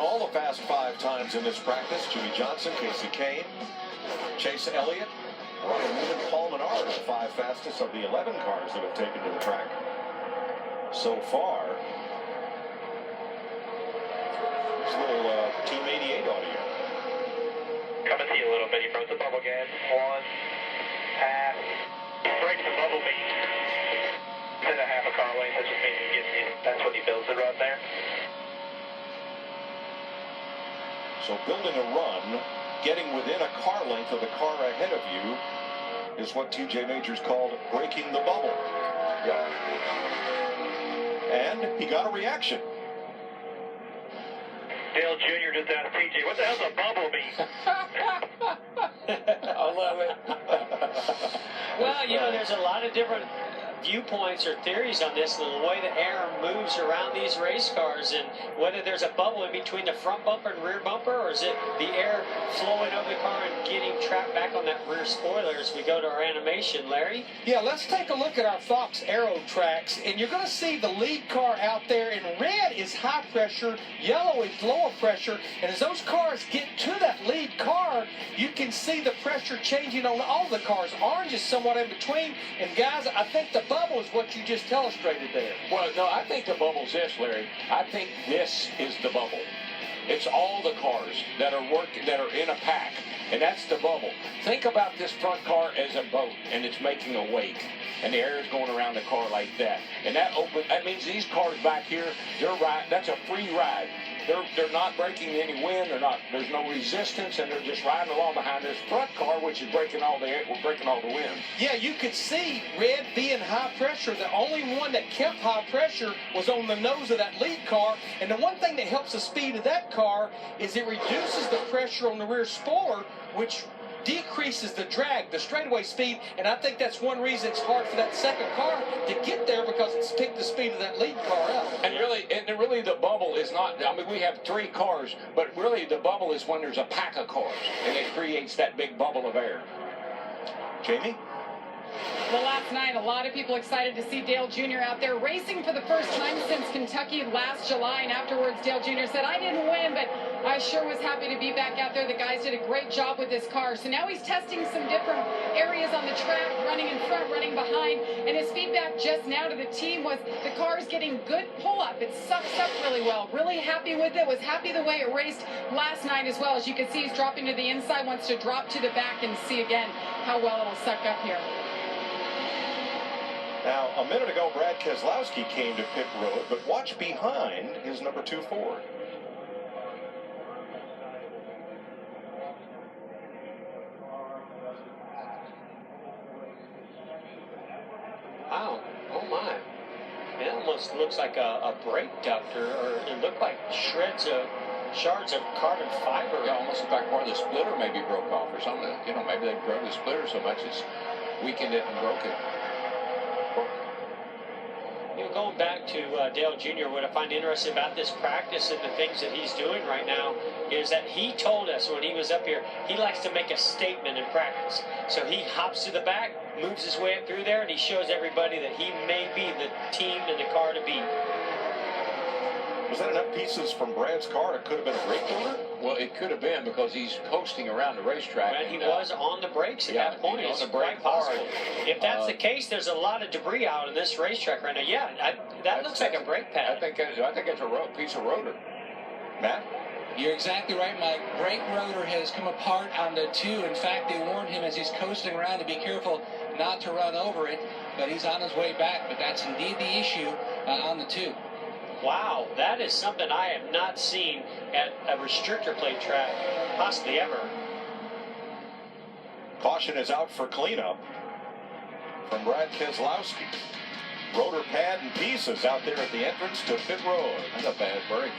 all the Fast Five times in this practice. Jimmy Johnson, Casey Kane, Chase Elliott, Ryan Newman, Paul Menard, the 5 fastest of the 11 cars that have taken to the track so far. There's a little Team 88 audio. Come and see a little bit. He broke the bubble again. 1, half, breaks the bubble beat. 10 and a half a car length. That just means he gets it. That's what he builds it right there. So building a run, getting within a car length of the car ahead of you is what TJ Majors called breaking the bubble. Yeah. And he got a reaction. Dale Jr. just asked TJ, what the hell's a bubble beat? I love it. Well, you know, there's a lot of different viewpoints or theories on this, the way the air moves around these race cars, and whether there's a bubble in between the front bumper and rear bumper, or is it the air flowing over the car and getting trapped back on that rear spoiler as we go to our animation. Larry? Yeah, let's take a look at our Fox Aero tracks, and you're going to see the lead car out there, and red is high pressure, yellow is lower pressure, and as those cars get to that lead car, you can see the pressure changing on all the cars. Orange is somewhat in between, and guys, I think the bubble is what you just illustrated there. Well, no, I think the bubble's this, Larry. I think this is the bubble. It's all the cars that are in a pack, and that's the bubble. Think about this front car as a boat, and it's making a wake, and the air is going around the car like that. And that means these cars back here, that's a free ride. They're not breaking any wind. There's no resistance, and they're just riding along behind this front car, which is breaking all the wind. Yeah, you could see red being high pressure. The only one that kept high pressure was on the nose of that lead car. And the one thing that helps the speed of that car is it reduces the pressure on the rear spoiler, which decreases the drag, the straightaway speed, and I think that's one reason it's hard for that second car to get there, because it's picked the speed of that lead car up. And really the bubble is not, I mean, we have 3 cars, but really the bubble is when there's a pack of cars, and it creates that big bubble of air. Jamie? Well, last night, a lot of people excited to see Dale Jr. out there racing for the first time since Kentucky last July. And afterwards, Dale Jr. said, I didn't win, but I sure was happy to be back out there. The guys did a great job with this car. So now he's testing some different areas on the track, running in front, running behind. And his feedback just now to the team was the car is getting good pull-up. It sucks up really well. Really happy with it. Was happy the way it raced last night as well. As you can see, he's dropping to the inside, wants to drop to the back and see again how well it'll suck up here. Now, a minute ago, Brad Keselowski came to pit road, but watch behind his number 2 Ford. Wow. Oh, my. It almost looks like a brake duct, or it looked like shards of carbon fiber. Yeah, almost like part of the splitter maybe broke off or something. You know, maybe they drove the splitter so much it's weakened it and broke it. You know, going back to Dale Jr., what I find interesting about this practice and the things that he's doing right now is that he told us when he was up here, he likes to make a statement in practice. So he hops to the back, moves his way up through there, and he shows everybody that he may be the team and the car to beat. Was that enough pieces from Brad's car? It could have been a brake motor? Well, it could have been, because he's coasting around the racetrack. And he was on the brakes at that point. He's It's on the brake quite possible. hard. If that's the case, there's a lot of debris out in this racetrack right now. Yeah, that looks like a brake pad. I think it's a piece of rotor. Matt? You're exactly right, Mike. Brake rotor has come apart on the 2. In fact, they warned him as he's coasting around to be careful not to run over it, but he's on his way back. But that's indeed the issue on the 2. Wow, that is something I have not seen at a restrictor plate track, possibly ever. Caution is out for cleanup from Brad Keselowski. Rotor pad and pieces out there at the entrance to pit road. That's a bad break.